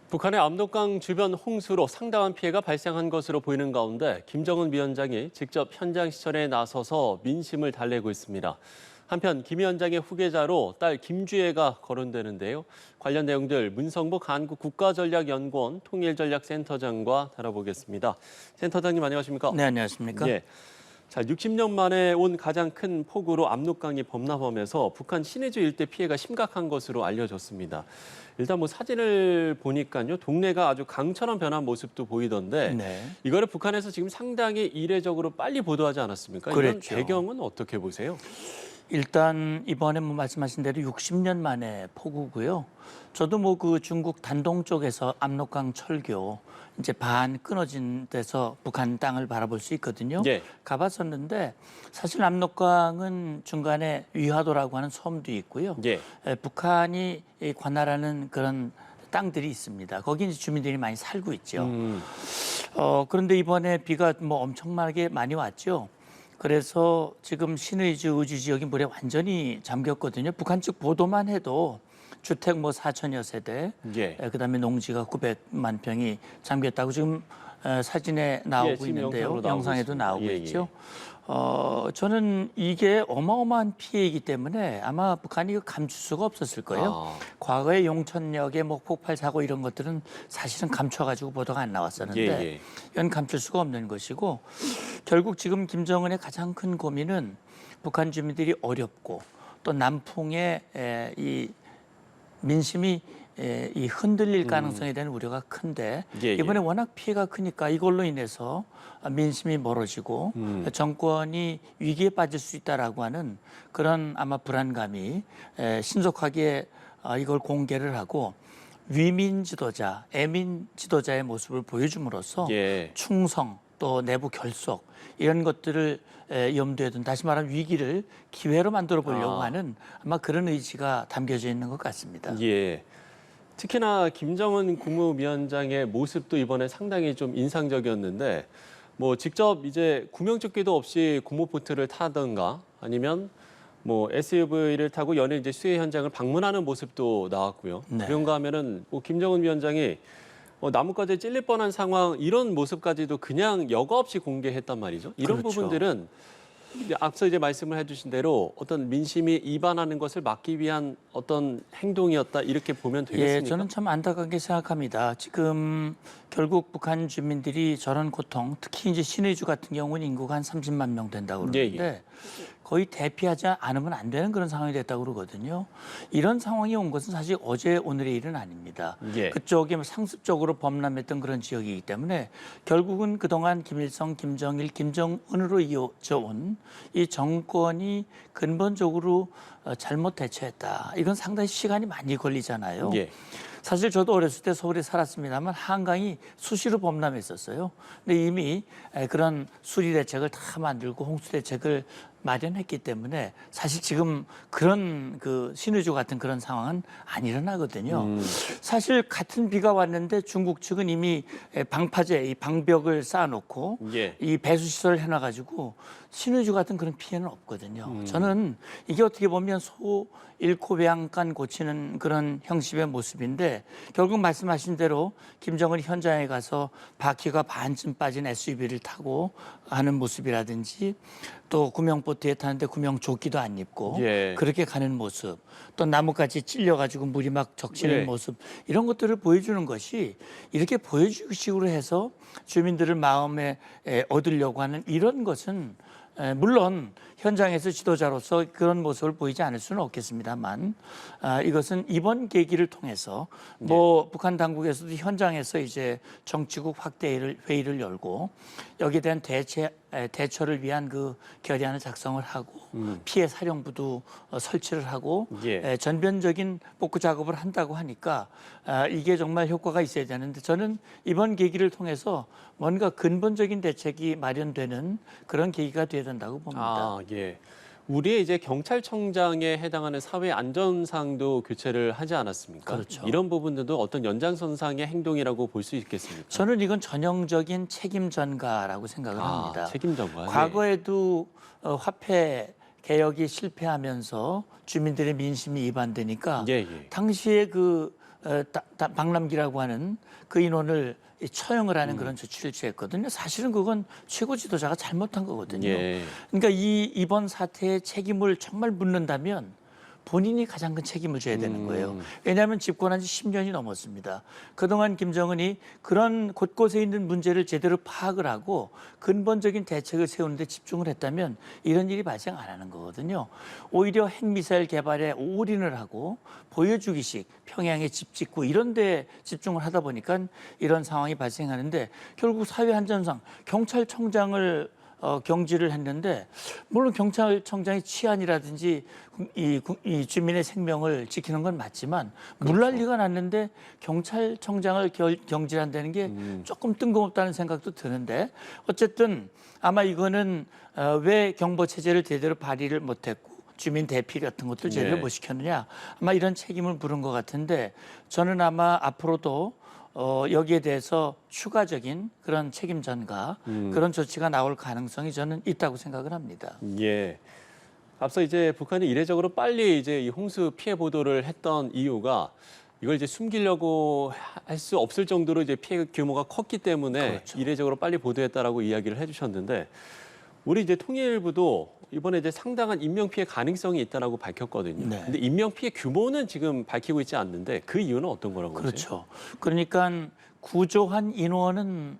북한의 압록강 주변 홍수로 상당한 피해가 발생한 것으로 보이는 가운데 김정은 위원장이 직접 현장 시설에 나서서 민심을 달래고 있습니다. 한편 김 위원장의 후계자로 딸 김주애가 거론되는데요. 관련 내용들 문성복 한국국가전략연구원 통일전략센터장과 다뤄보겠습니다. 센터장님 안녕하십니까? 네, 안녕하십니까? 예. 자, 60년 만에 온 가장 큰 폭우로 압록강이 범람하면서 북한 신의주 일대 피해가 심각한 것으로 알려졌습니다. 일단 뭐 사진을 보니까요, 동네가 아주 강처럼 변한 모습도 보이던데 네. 이거를 북한에서 지금 상당히 이례적으로 빨리 보도하지 않았습니까? 그랬죠. 이런 배경은 어떻게 보세요? 일단 이번에 뭐 말씀하신 대로 60년 만에 폭우고요. 저도 뭐 그 중국 단동 쪽에서 압록강 철교 이제 반 끊어진 데서 북한 땅을 바라볼 수 있거든요. 예. 가봤었는데 사실 압록강은 중간에 위화도라고 하는 섬도 있고요. 예. 북한이 관할하는 그런 땅들이 있습니다. 거기 이제 주민들이 많이 살고 있죠. 그런데 이번에 비가 뭐 엄청나게 많이 왔죠. 그래서 지금 신의주 의주 지역이 물에 완전히 잠겼거든요. 북한 측 보도만 해도 주택 뭐 4천여 세대, 예. 그다음에 농지가 900만 평이 잠겼다고 지금 사진에 나오고 지금 있는데요. 영상으로 나오고 영상에도 있습니다. 나오고 예, 있죠. 저는 이게 어마어마한 피해이기 때문에 아마 북한이 이거 감출 수가 없었을 거예요. 과거에 용천역의 뭐 폭발 사고 이런 것들은 사실은 감춰가지고 보도가 안 나왔었는데 이건 감출 수가 없는 것이고 결국 지금 김정은의 가장 큰 고민은 북한 주민들이 어렵고 또 남풍의 이 민심이 이 흔들릴 가능성에 대한 우려가 큰데 이번에 워낙 피해가 크니까 이걸로 인해서 민심이 멀어지고 정권이 위기에 빠질 수 있다라고 하는 그런 아마 불안감이 신속하게 이걸 공개를 하고 위민 지도자, 애민 지도자의 모습을 보여줌으로써 충성 또 내부 결속 이런 것들을 염두에 둔 다시 말하면 위기를 기회로 만들어 보려고 하는 아마 그런 의지가 담겨져 있는 것 같습니다. 예. 특히나 김정은 국무위원장의 모습도 이번에 상당히 좀 인상적이었는데 뭐 직접 이제 구명조끼도 없이 고무보트를 타던가 아니면 뭐 SUV를 타고 연일 이제 수해 현장을 방문하는 모습도 나왔고요. 네. 그런가 하면은 뭐 김정은 위원장이 나뭇가지에 찔릴 뻔한 상황 이런 모습까지도 그냥 여과 없이 공개했단 말이죠. 이런 그렇죠. 부분들은 앞서 이제 말씀을 해주신 대로 어떤 민심이 이반하는 것을 막기 위한 어떤 행동이었다 이렇게 보면 되겠습니까? 예, 저는 참 안타깝게 생각합니다. 지금 결국 북한 주민들이 저런 고통, 특히 이제 신의주 같은 경우는 인구가 한 30만 명 된다고 그러는데 거의 대피하지 않으면 안 되는 그런 상황이 됐다고 그러거든요. 이런 상황이 온 것은 사실 어제 오늘의 일은 아닙니다. 그쪽이 상습적으로 범람했던 그런 지역이기 때문에 결국은 그동안 김일성, 김정일, 김정은으로 이어져 온 이 정권이 근본적으로 잘못 대처했다. 이건 상당히 시간이 많이 걸리잖아요. 사실 저도 어렸을 때 서울에 살았습니다만 한강이 수시로 범람했었어요. 근데 이미 그런 수리 대책을 다 만들고 홍수 대책을 마련했기 때문에 사실 지금 그런 그 신의주 같은 그런 상황은 안 일어나거든요. 사실 같은 비가 왔는데 중국 측은 이미 방파제, 이 방벽을 쌓아놓고 이 배수 시설을 해놔가지고 신의주 같은 그런 피해는 없거든요. 저는 이게 어떻게 보면 소 잃고 배양간 고치는 그런 형식의 모습인데 결국 말씀하신 대로 김정은이 현장에 가서 바퀴가 반쯤 빠진 SUV를 타고 하는 모습이라든지 또 구명보트에 타는데 구명조끼도 안 입고 그렇게 가는 모습 또 나뭇가지 찔려가지고 물이 막 적시는 모습 이런 것들을 보여주는 것이 이렇게 보여주기 식으로 해서 주민들을 마음에 얻으려고 하는 이런 것은 물론 현장에서 지도자로서 그런 모습을 보이지 않을 수는 없겠습니다만 이것은 이번 계기를 통해서 뭐 북한 당국에서도 현장에서 이제 정치국 확대 회의를 열고 여기에 대한 대처를 위한 그 결의안을 작성을 하고 피해 사령부도 설치를 하고 전면적인 복구 작업을 한다고 하니까 이게 정말 효과가 있어야 되는데 저는 이번 계기를 통해서 뭔가 근본적인 대책이 마련되는 그런 계기가 되어야 된다고 봅니다. 우리의 이제 경찰청장에 해당하는 사회 안전상도 교체를 하지 않았습니까? 그렇죠. 이런 부분들도 어떤 연장선상의 행동이라고 볼 수 있겠습니까? 저는 이건 전형적인 책임 전가라고 생각을 합니다. 책임 전가. 과거에도 화폐 개혁이 실패하면서 주민들의 민심이 이반되니까 당시에 그 박람기라고 하는 그 인원을 처형을 하는 그런 조치를 취했거든요. 사실은 그건 최고 지도자가 잘못한 거거든요. 예. 그러니까 이번 사태의 책임을 정말 묻는다면 본인이 가장 큰 책임을 져야 되는 거예요. 왜냐하면 집권한 지 10년이 넘었습니다. 그동안 김정은이 그런 곳곳에 있는 문제를 제대로 파악을 하고 근본적인 대책을 세우는 데 집중을 했다면 이런 일이 발생 안 하는 거거든요. 오히려 핵미사일 개발에 올인을 하고 보여주기식 평양에 집 짓고 이런 데 집중을 하다 보니까 이런 상황이 발생하는데 결국 사회 안전상 경찰청장을 경질을 했는데 물론 경찰청장의 치안이라든지 이 주민의 생명을 지키는 건 맞지만 물난리가 났는데 경찰청장을 경질한다는 게 조금 뜬금없다는 생각도 드는데 어쨌든 아마 이거는 왜 경보 체제를 제대로 발휘를 못했고 주민 대피 같은 것들 제대로 네. 못 시켰느냐 아마 이런 책임을 물은 것 같은데 저는 아마 앞으로도 여기에 대해서 추가적인 그런 책임 전가 그런 조치가 나올 가능성이 저는 있다고 생각을 합니다. 예. 앞서 이제 북한이 이례적으로 빨리 이제 이 홍수 피해 보도를 했던 이유가 이걸 이제 숨기려고 할 수 없을 정도로 이제 피해 규모가 컸기 때문에 그렇죠. 이례적으로 빨리 보도했다라고 이야기를 해주셨는데 우리 이제 통일부도 이번에 이제 상당한 인명 피해 가능성이 있다라고 밝혔거든요. 네. 근데 인명 피해 규모는 지금 밝히고 있지 않는데 그 이유는 어떤 거라고 보세요? 그렇죠. 그러니까 구조한 인원은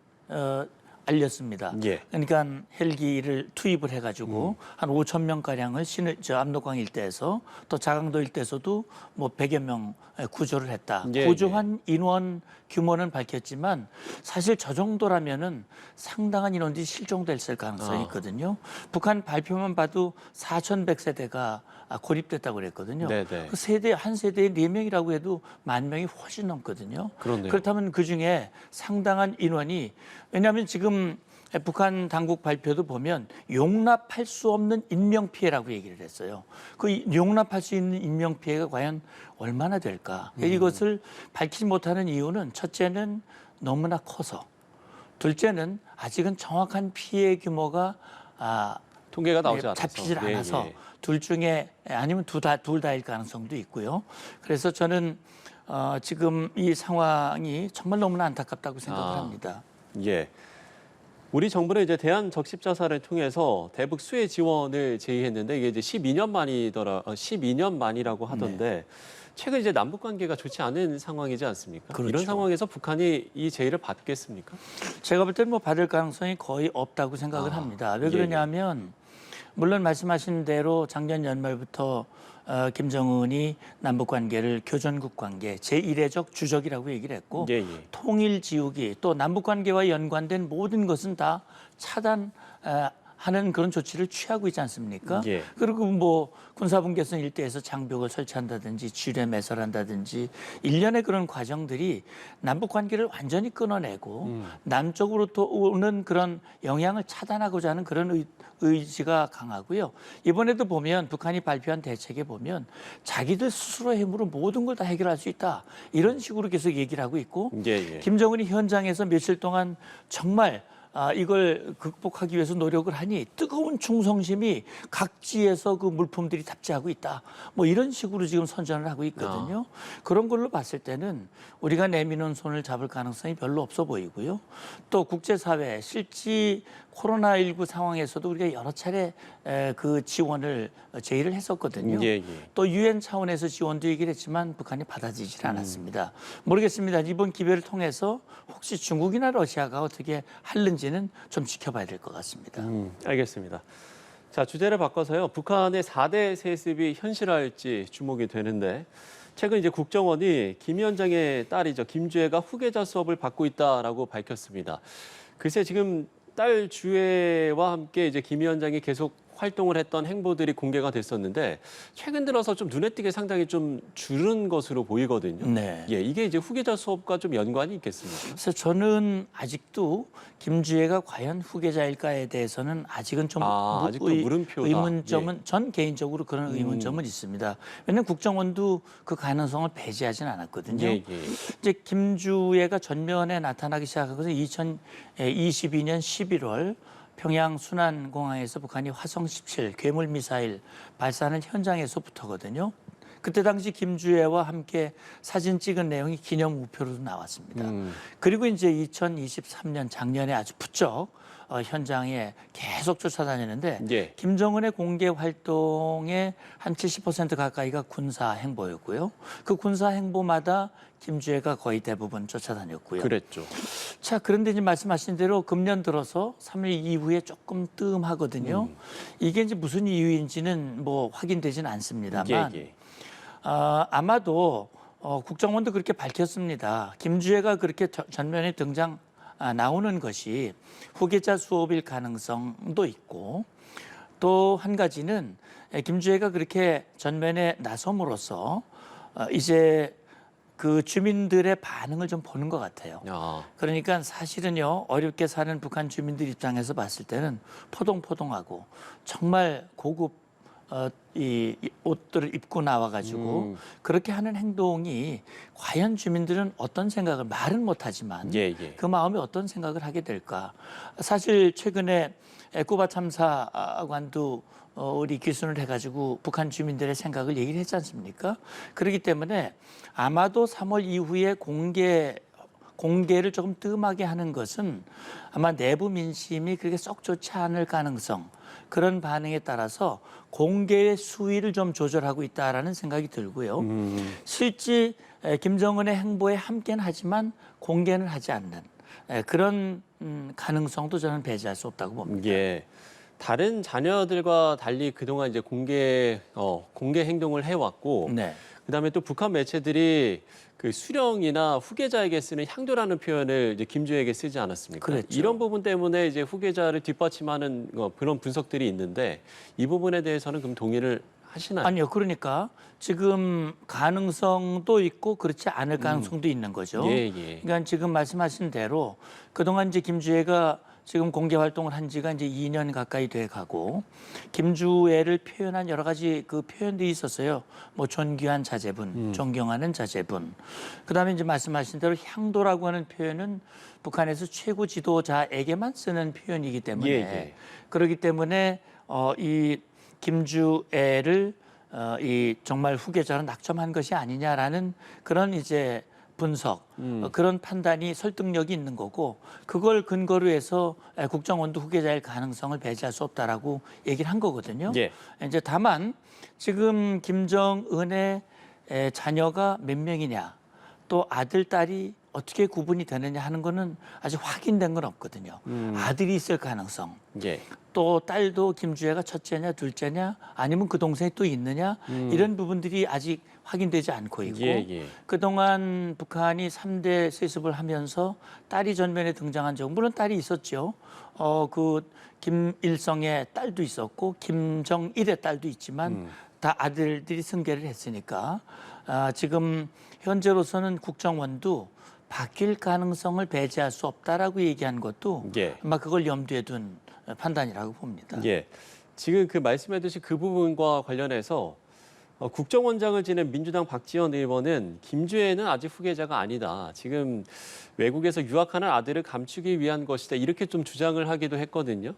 알렸습니다. 예. 그러니까 헬기를 투입을 해가지고 한 5천 명 가량을 압록강 일대에서 또 자강도 일대에서도 뭐 100여 명 구조를 했다. 예, 구조한 인원 규모는 밝혔지만 사실 저 정도라면은 상당한 인원들이 실종됐을 가능성이 있거든요. 북한 발표만 봐도 4,100세대가 고립됐다고 그랬거든요. 네네. 그 세대 한 세대에 4명이라고 해도 10,000명이 훨씬 넘거든요. 그렇네요. 그렇다면 그중에 상당한 인원이 왜냐하면 지금 북한 당국 발표도 보면 용납할 수 없는 인명 피해라고 얘기를 했어요. 그 용납할 수 있는 인명 피해가 과연 얼마나 될까? 이것을 밝히지 못하는 이유는 첫째는 너무나 커서, 둘째는 아직은 정확한 피해 규모가 통계가 나오지 않아서. 잡히질 예, 않아서 예. 둘 중에 아니면 둘 다일 가능성도 있고요. 그래서 저는 지금 이 상황이 정말 너무나 안타깝다고 생각을 합니다. 예. 우리 정부는 이제 대한 적십 자산을 통해서 대북 수혜 지원을 제의했는데 이게 이제 12년 만이라고 하던데 최근 이제 남북 관계가 좋지 않은 상황이지 않습니까? 그렇죠. 이런 상황에서 북한이 이 제의를 받겠습니까? 제가 볼 때는 뭐 받을 가능성이 거의 없다고 생각을 합니다. 왜 예, 그러냐면 물론 말씀하신 대로 작년 연말부터 김정은이 남북 관계를 교전국 관계 제1회적 주적이라고 얘기를 했고 예, 예. 통일 지우기 또 남북 관계와 연관된 모든 것은 다 차단하는 그런 조치를 취하고 있지 않습니까? 예. 그리고 뭐 군사분계선 일대에서 장벽을 설치한다든지 지뢰 매설한다든지 일련의 그런 과정들이 남북 관계를 완전히 끊어내고 남쪽으로 또 오는 그런 영향을 차단하고자 하는 그런 의지가 강하고요. 이번에도 보면 북한이 발표한 대책에 보면 자기들 스스로의 힘으로 모든 걸 다 해결할 수 있다. 이런 식으로 계속 얘기를 하고 있고 예, 예. 김정은이 현장에서 며칠 동안 정말 이걸 극복하기 위해서 노력을 하니 뜨거운 충성심이 각지에서 그 물품들이 탑재하고 있다. 뭐 이런 식으로 지금 선전을 하고 있거든요. 그런 걸로 봤을 때는 우리가 내미는 손을 잡을 가능성이 별로 없어 보이고요. 또 국제사회 실제 코로나19 상황에서도 우리가 여러 차례 그 지원을 제의를 했었거든요. 예, 예. 또 유엔 차원에서 지원도 얘기를 했지만 북한이 받아들이질 않았습니다. 모르겠습니다. 이번 기회를 통해서 혹시 중국이나 러시아가 어떻게 하는지는 좀 지켜봐야 될 것 같습니다. 알겠습니다. 자, 주제를 바꿔서요. 북한의 4대 세습이 현실화할지 주목이 되는데 최근 이제 국정원이 김 위원장의 딸이죠. 김주애가 후계자 수업을 받고 있다라고 밝혔습니다. 글쎄 지금 딸 주애와 함께 이제 김 위원장이 계속 활동을 했던 행보들이 공개가 됐었는데 최근 들어서 좀 눈에 띄게 상당히 좀 줄은 것으로 보이거든요. 네. 예, 이게 이제 후계자 수업과 좀 연관이 있겠습니까? 그래서 저는 아직도 김주애가 과연 후계자일까에 대해서는 아직은 좀 아직도 물음표다. 의문점은 전 개인적으로 그런 의문점은 있습니다. 왜냐하면 국정원도 그 가능성을 배제하진 않았거든요. 예, 예. 이제 김주애가 전면에 나타나기 시작한 것은 2022년 11월 평양 순안공항에서 북한이 화성 17 괴물 미사일 발사하는 현장에서부터거든요. 그때 당시 김주애와 함께 사진 찍은 내용이 기념 우표로도 나왔습니다. 그리고 이제 2023년 작년에 아주 부쩍 현장에 계속 쫓아다니는데 예. 김정은의 공개 활동의 한 70% 가까이가 군사 행보였고요. 그 군사 행보마다 김주애가 거의 대부분 쫓아다녔고요. 그랬죠. 자, 그런데 이제 말씀하신 대로 금년 들어서 3일 이후에 조금 뜸하거든요. 이게 이제 무슨 이유인지는 뭐 확인되지는 않습니다만 예. 아마도 국정원도 그렇게 밝혔습니다. 김주애가 그렇게 전면에 나오는 것이 후계자 수업일 가능성도 있고 또 한 가지는 김주애가 그렇게 전면에 나섬으로써 이제 그 주민들의 반응을 좀 보는 것 같아요. 그러니까 사실은요, 어렵게 사는 북한 주민들 입장에서 봤을 때는 포동포동하고 정말 고급 이 옷들을 입고 나와가지고 그렇게 하는 행동이 과연 주민들은 어떤 생각을 말은 못하지만 그 마음이 어떤 생각을 하게 될까? 사실 최근에 꾸바 참사관도 우리 귀순을 해가지고 북한 주민들의 생각을 얘기를 했지 않습니까? 그렇기 때문에 아마도 3월 이후에 공개를 조금 뜸하게 하는 것은 아마 내부 민심이 그렇게 썩 좋지 않을 가능성, 그런 반응에 따라서 공개의 수위를 좀 조절하고 있다라는 생각이 들고요. 실제 김정은의 행보에 함께는 하지만 공개는 하지 않는 그런 가능성도 저는 배제할 수 없다고 봅니다. 예. 다른 자녀들과 달리 그동안 이제 공개 행동을 해왔고, 네. 그다음에 또 북한 매체들이 그 수령이나 후계자에게 쓰는 향도라는 표현을 이제 김주애에게 쓰지 않았습니까? 그랬죠. 이런 부분 때문에 이제 후계자를 뒷받침하는 그런 분석들이 있는데 이 부분에 대해서는 그럼 동의를 하시나요? 아니요. 그러니까 지금 가능성도 있고 그렇지 않을 가능성도 있는 거죠. 예. 그러니까 지금 말씀하신 대로 그동안 이제 김주애가 지금 공개 활동을 한 지가 이제 2년 가까이 돼 가고 김주애를 표현한 여러 가지 그 표현들이 있었어요. 뭐 존귀한 자제분, 존경하는 자제분. 그다음에 이제 말씀하신 대로 향도라고 하는 표현은 북한에서 최고 지도자에게만 쓰는 표현이기 때문에 그렇기 때문에 이 김주애를 이 정말 후계자로 낙점한 것이 아니냐라는 그런 이제 분석, 그런 판단이 설득력이 있는 거고 그걸 근거로 해서 국정원도 후계자일 가능성을 배제할 수 없다라고 얘기를 한 거거든요. 이제 다만 지금 김정은의 자녀가 몇 명이냐, 또 아들, 딸이 어떻게 구분이 되느냐 하는 거는 아직 확인된 건 없거든요. 아들이 있을 가능성, 또 딸도 김주애가 첫째냐 둘째냐 아니면 그 동생이 또 있느냐 이런 부분들이 아직 확인되지 않고 있고 그동안 북한이 3대 세습을 하면서 딸이 전면에 등장한 적, 물론 딸이 있었죠. 그 김일성의 딸도 있었고 김정일의 딸도 있지만 다 아들들이 승계를 했으니까 지금 현재로서는 국정원도 바뀔 가능성을 배제할 수 없다라고 얘기한 것도 아마 그걸 염두에 둔 판단이라고 봅니다. 지금 그 말씀해주신 그 부분과 관련해서 국정원장을 지낸 민주당 박지원 의원은 김주애는 아직 후계자가 아니다. 지금 외국에서 유학하는 아들을 감추기 위한 것이다. 이렇게 좀 주장을 하기도 했거든요.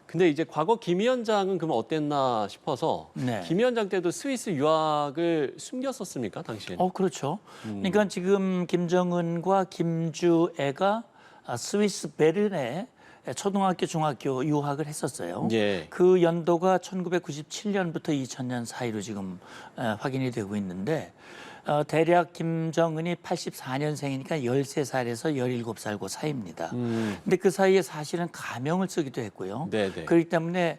근데 이제 과거 김 위원장은 그러면 어땠나 싶어서 김 위원장 때도 스위스 유학을 숨겼었습니까, 당시에? 그렇죠. 그러니까 지금 김정은과 김주애가 스위스 베른에 초등학교, 중학교 유학을 했었어요. 그 연도가 1997년부터 2000년 사이로 지금 확인이 되고 있는데 대략 김정은이 84년생이니까 13살에서 17살 그 사이입니다. 근데 그 사이에 사실은 가명을 쓰기도 했고요. 그렇기 때문에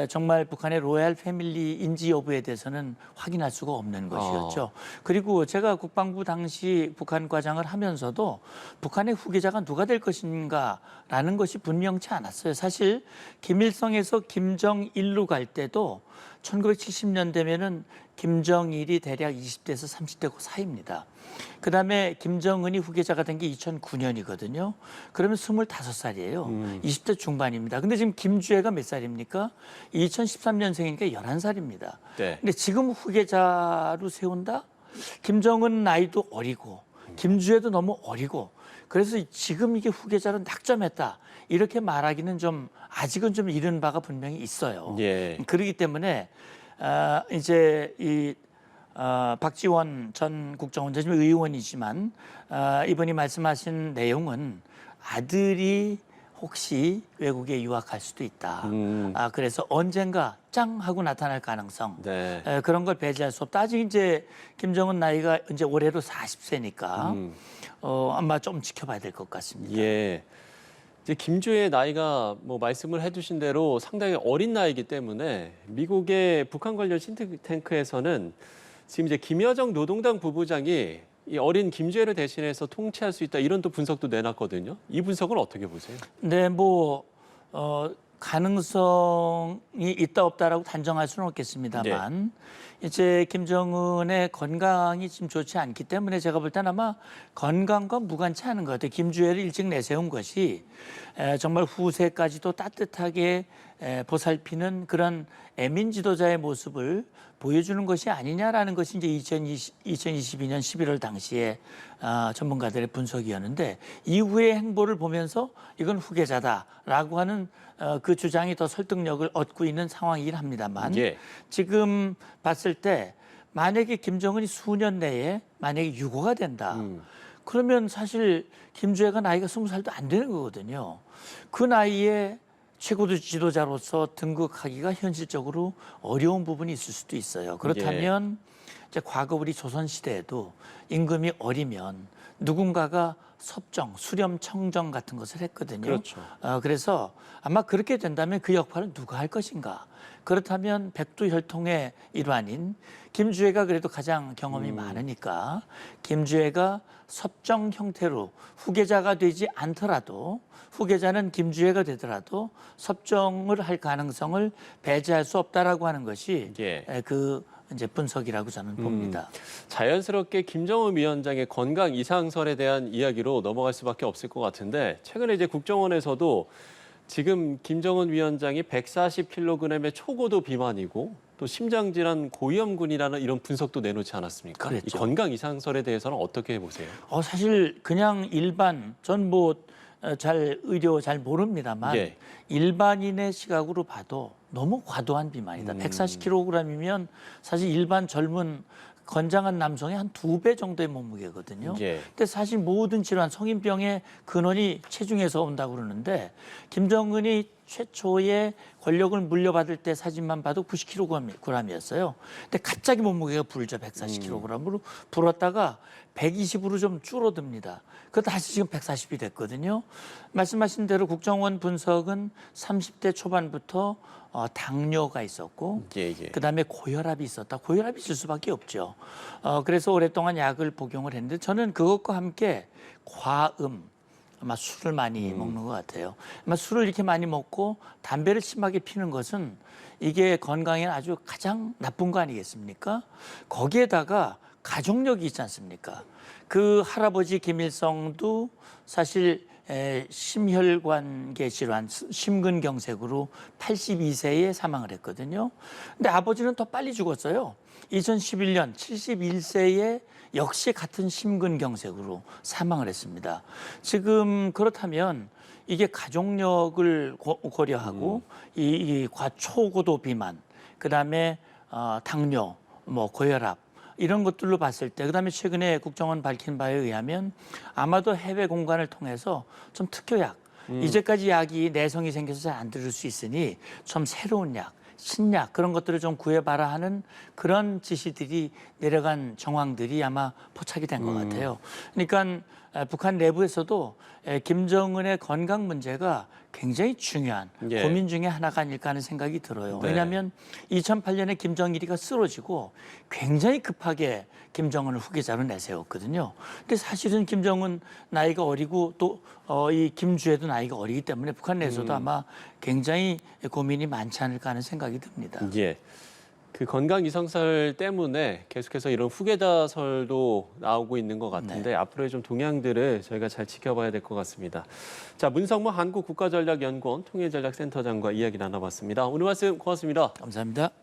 정말 북한의 로얄 패밀리인지 여부에 대해서는 확인할 수가 없는 것이었죠. 그리고 제가 국방부 당시 북한 과장을 하면서도 북한의 후계자가 누가 될 것인가라는 것이 분명치 않았어요. 사실 김일성에서 김정일로 갈 때도 1970년 되면은 김정일이 대략 20대에서 30대 그 사이입니다. 그다음에 김정은이 후계자가 된 게 2009년이거든요. 그러면 25살이에요. 20대 중반입니다. 근데 지금 김주애가 몇 살입니까? 2013년생이니까 11살입니다. 근데 지금 후계자로 세운다? 김정은 나이도 어리고 김주애도 너무 어리고 그래서 지금 이게 후계자로 낙점했다. 이렇게 말하기는 좀 아직은 좀 이른 바가 분명히 있어요. 그렇기 때문에 이제 이 박지원 전 국정원장 의원이지만 이분이 말씀하신 내용은 아들이 혹시 외국에 유학할 수도 있다. 그래서 언젠가 짱 하고 나타날 가능성. 네. 그런 걸 배제할 수 없다. 아직 이제 김정은 나이가 이제 올해로 40세니까 아마 좀 지켜봐야 될 것 같습니다. 예. 이제 김주의 나이가 뭐 말씀을 해주신 대로 상당히 어린 나이이기 때문에 미국의 북한 관련 싱크탱크에서는 지금 이제 김여정 노동당 부부장이 이 어린 김주혜를 대신해서 통치할 수 있다 이런 또 분석도 내놨거든요. 이 분석은 어떻게 보세요? 네, 가능성이 있다 없다라고 단정할 수는 없겠습니다만 이제 김정은의 건강이 지금 좋지 않기 때문에 제가 볼 때는 아마 건강과 무관치 않은 것 같아요. 김주혜를 일찍 내세운 것이 정말 후세까지도 따뜻하게 보살피는 그런 애민 지도자의 모습을 보여주는 것이 아니냐라는 것이 이제 2022년 11월 당시에 전문가들의 분석이었는데 이후의 행보를 보면서 이건 후계자다라고 하는 그 주장이 더 설득력을 얻고 있는 상황이긴 합니다만 지금 봤을 때 만약에 김정은이 수년 내에 만약에 유고가 된다. 그러면 사실 김주혜가 나이가 20살도 안 되는 거거든요. 그 나이에 최고 지도자로서 등극하기가 현실적으로 어려운 부분이 있을 수도 있어요. 그렇다면 이제 과거 우리 조선시대에도 임금이 어리면 누군가가 섭정, 수렴, 청정 같은 것을 했거든요. 그렇죠. 그래서 아마 그렇게 된다면 그 역할은 누가 할 것인가. 그렇다면 백두혈통의 일환인 김주혜가 그래도 가장 경험이 많으니까 김주혜가 섭정 형태로 후계자가 되지 않더라도 후계자는 김주혜가 되더라도 섭정을 할 가능성을 배제할 수 없다라고 하는 것이 그 이제 분석이라고 저는 봅니다. 자연스럽게 김정은 위원장의 건강 이상설에 대한 이야기로 넘어갈 수밖에 없을 것 같은데 최근에 이제 국정원에서도 지금 김정은 위원장이 140kg의 초고도 비만이고 또 심장질환 고위험군이라는 이런 분석도 내놓지 않았습니까? 그랬죠. 이 건강 이상설에 대해서는 어떻게 보세요? 사실 그냥 일반 전 의료 잘 모릅니다만 일반인의 시각으로 봐도 너무 과도한 비만이다. 140kg이면 사실 일반 젊은 건장한 남성의 한 2배 정도의 몸무게거든요. 근데 사실 모든 질환, 성인병의 근원이 체중에서 온다고 그러는데 김정은이 최초의 권력을 물려받을 때 사진만 봐도 90kg이었어요. 근데 갑자기 몸무게가 불죠. 140kg으로 불었다가 120으로 좀 줄어듭니다. 그러다 다시 지금 140이 됐거든요. 말씀하신 대로 국정원 분석은 30대 초반부터 당뇨가 있었고 그다음에 고혈압이 있었다. 고혈압이 있을 수밖에 없죠. 그래서 오랫동안 약을 복용을 했는데 저는 그것과 함께 과음, 아마 술을 많이 먹는 것 같아요. 아마 술을 이렇게 많이 먹고 담배를 심하게 피는 것은 이게 건강에 아주 가장 나쁜 거 아니겠습니까? 거기에다가 가족력이 있지 않습니까? 그 할아버지 김일성도 사실 심혈관계 질환, 심근경색으로 82세에 사망을 했거든요. 근데 아버지는 더 빨리 죽었어요. 2011년 71세에 역시 같은 심근경색으로 사망을 했습니다. 지금 그렇다면 이게 가족력을 고려하고 이 초고도 비만, 그다음에 당뇨, 고혈압 이런 것들로 봤을 때 그다음에 최근에 국정원 밝힌 바에 의하면 아마도 해외 공간을 통해서 좀 특효약, 이제까지 약이 내성이 생겨서 잘 안 들을 수 있으니 좀 새로운 약, 신약 그런 것들을 좀 구해봐라 하는 그런 지시들이 내려간 정황들이 아마 포착이 된 것 같아요. 그러니까 북한 내부에서도 김정은의 건강 문제가 굉장히 중요한 고민 중에 하나가 아닐까 하는 생각이 들어요. 왜냐하면 2008년에 김정일이가 쓰러지고 굉장히 급하게 김정은을 후계자로 내세웠거든요. 근데 사실은 김정은 나이가 어리고 또 이 김주혜도 나이가 어리기 때문에 북한 내에서도 아마 굉장히 고민이 많지 않을까 하는 생각이 듭니다. 그 건강 이상설 때문에 계속해서 이런 후계자설도 나오고 있는 것 같은데 앞으로의 좀 동향들을 저희가 잘 지켜봐야 될 것 같습니다. 자, 문성모 한국국가전략연구원 통일전략센터장과 이야기 나눠봤습니다. 오늘 말씀 고맙습니다. 감사합니다.